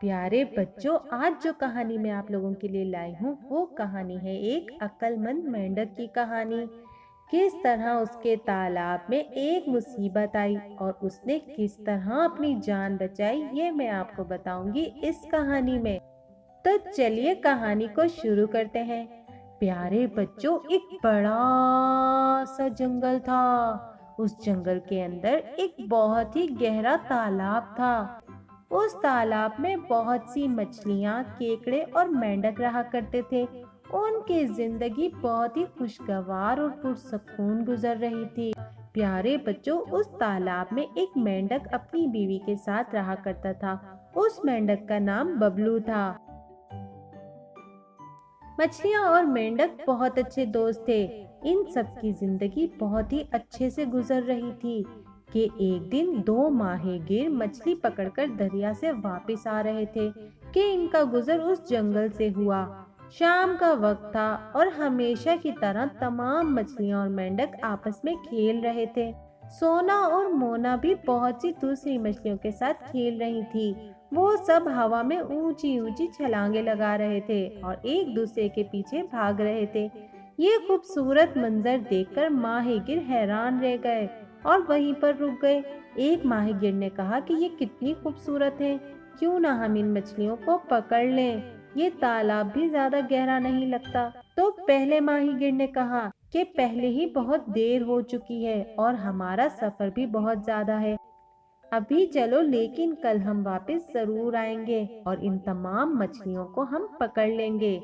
प्यारे बच्चों, आज जो कहानी मैं आप लोगों के लिए लाई हूँ वो कहानी है एक अक्लमंद मेंढक की कहानी। किस तरह उसके तालाब में एक मुसीबत आई और उसने किस तरह अपनी जान बचाई, ये मैं आपको बताऊंगी इस कहानी में। तो चलिए कहानी को शुरू करते हैं। प्यारे बच्चों, एक बड़ा सा जंगल था। उस जंगल के अंदर एक बहुत ही गहरा तालाब था। उस तालाब में बहुत सी मछलियाँ, केकड़े और मेंढक रहा करते थे। उनकी जिंदगी बहुत ही खुशगवार और पुरसकून गुजर रही थी। प्यारे बच्चों, उस तालाब में एक मेंढक अपनी बीवी के साथ रहा करता था। उस मेंढक का नाम बबलू था। मछलियाँ और मेंढक बहुत अच्छे दोस्त थे। इन सब की जिंदगी बहुत ही अच्छे से गुजर रही थी कि एक दिन दो माहीगीर मछली पकड़कर दरिया से वापस आ रहे थे कि इनका गुजर उस जंगल से हुआ। शाम का वक्त था और हमेशा की तरह तमाम मछलियाँ और मेंढक आपस में खेल रहे थे। सोना और मोना भी बहुत सी दूसरी मछलियों के साथ खेल रही थी। वो सब हवा में ऊंची ऊंची छलांगे लगा रहे थे और एक दूसरे के पीछे भाग रहे थे। ये खूबसूरत मंजर देखकर माहीगिर हैरान रह गए और वहीं पर रुक गए। एक माहीगिर ने कहा कि ये कितनी खूबसूरत है, क्यों ना हम इन मछलियों को पकड़ लें। ये तालाब भी ज्यादा गहरा नहीं लगता। तो पहले माहीगिर ने कहा कि पहले ही बहुत देर हो चुकी है और हमारा सफर भी बहुत ज्यादा है। अभी चलो, लेकिन कल हम वापस जरूर आएंगे और इन तमाम मछलियों को हम पकड़ लेंगे।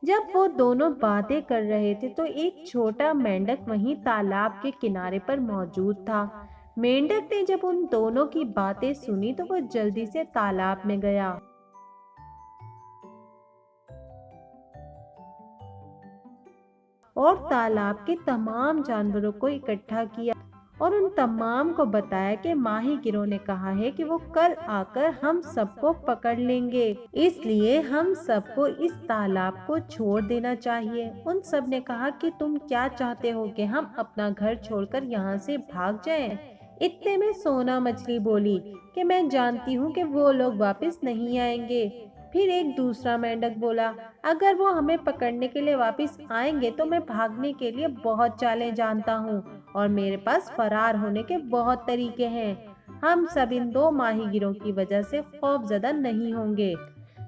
जब वो दोनों बातें कर रहे थे तो एक छोटा मेंढक वहीं तालाब के किनारे पर मौजूद था। मेंढक ने जब उन दोनों की बातें सुनी तो वो जल्दी से तालाब में गया और तालाब के तमाम जानवरों को इकट्ठा किया और उन तमाम को बताया कि माहीगिरों ने कहा है कि वो कल आकर हम सबको पकड़ लेंगे, इसलिए हम सबको इस तालाब को छोड़ देना चाहिए। उन सब ने कहा कि तुम क्या चाहते हो कि हम अपना घर छोड़कर यहाँ से भाग जाएं? इतने में सोना मछली बोली कि मैं जानती हूँ कि वो लोग वापस नहीं आएंगे। फिर एक दूसरा मेंढक बोला, अगर वो हमें पकड़ने के लिए वापस आएंगे तो मैं भागने के लिए बहुत चालें जानता हूँ और मेरे पास फरार होने के बहुत तरीके हैं। हम सब इन दो माहीगिरों की वजह से खौफजदा नहीं होंगे।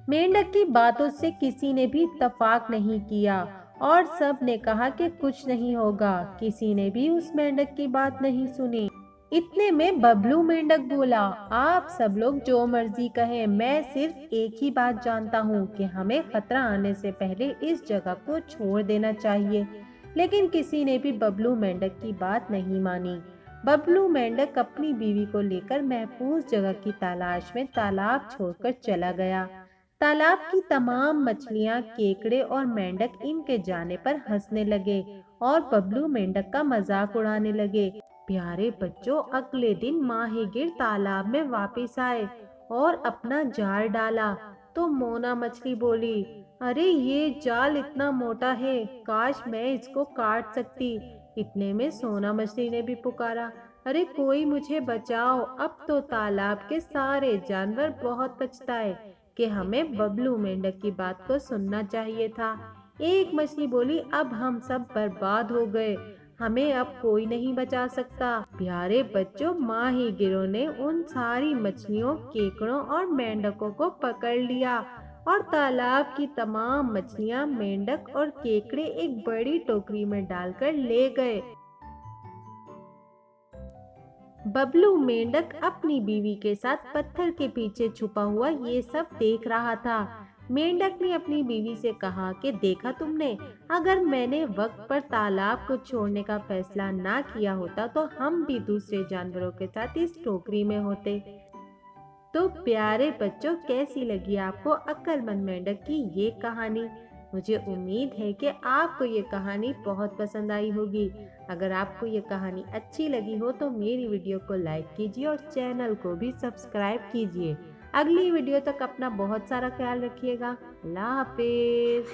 मेंढक की बातों से किसी ने भी इत्तेफाक नहीं किया और सब ने कहा कि कुछ नहीं होगा। किसी ने भी उस मेंढक की बात नहीं सुनी। इतने में बबलू मेंढक बोला, आप सब लोग जो मर्जी कहें, मैं सिर्फ एक ही बात जानता हूँ कि हमें खतरा आने से पहले इस जगह को छोड़ देना चाहिए। लेकिन किसी ने भी बबलू मेंढक की बात नहीं मानी। बबलू मेंढक अपनी बीवी को लेकर महफूज जगह की तलाश में तालाब छोड़कर चला गया। तालाब की तमाम मछलियाँ, केकड़े और मेंढक इनके जाने पर हंसने लगे और बबलू मेंढक का मजाक उड़ाने लगे। प्यारे बच्चों, अगले दिन माहीगिर तालाब में वापस आए और अपना जाल डाला तो मोना मछली बोली, अरे ये जाल इतना मोटा है, काश मैं इसको काट सकती। इतने में सोना मछली ने भी पुकारा, अरे कोई मुझे बचाओ, अब तो तालाब के सारे जानवर बहुत पछताए कि हमें बबलू मेंढक की बात को सुनना चाहिए था। एक मछली बोली, अब हम सब बर्बाद हो गए, हमें अब कोई नहीं बचा सकता। प्यारे बच्चों, माहीगिरों ने उन सारी मछलियों, केकड़ों और मेंढकों को पकड़ लिया और तालाब की तमाम मछलियां, मेंढक और केकड़े एक बड़ी टोकरी में डालकर ले गए। बबलू मेंढक अपनी बीवी के साथ पत्थर के पीछे छुपा हुआ ये सब देख रहा था। मेंढक ने अपनी बीवी से कहा कि देखा तुमने, अगर मैंने वक्त पर तालाब को छोड़ने का फैसला ना किया होता तो हम भी दूसरे जानवरों के साथ इस टोकरी में होते। तो प्यारे बच्चों, कैसी लगी आपको अक्लमंद मेंढक की ये कहानी? मुझे उम्मीद है कि आपको ये कहानी बहुत पसंद आई होगी। अगर आपको ये कहानी अच्छी लगी हो तो मेरी वीडियो को लाइक कीजिए और चैनल को भी सब्सक्राइब कीजिए। अगली वीडियो तक अपना बहुत सारा ख्याल रखिएगा। अल्लाह हाफिज।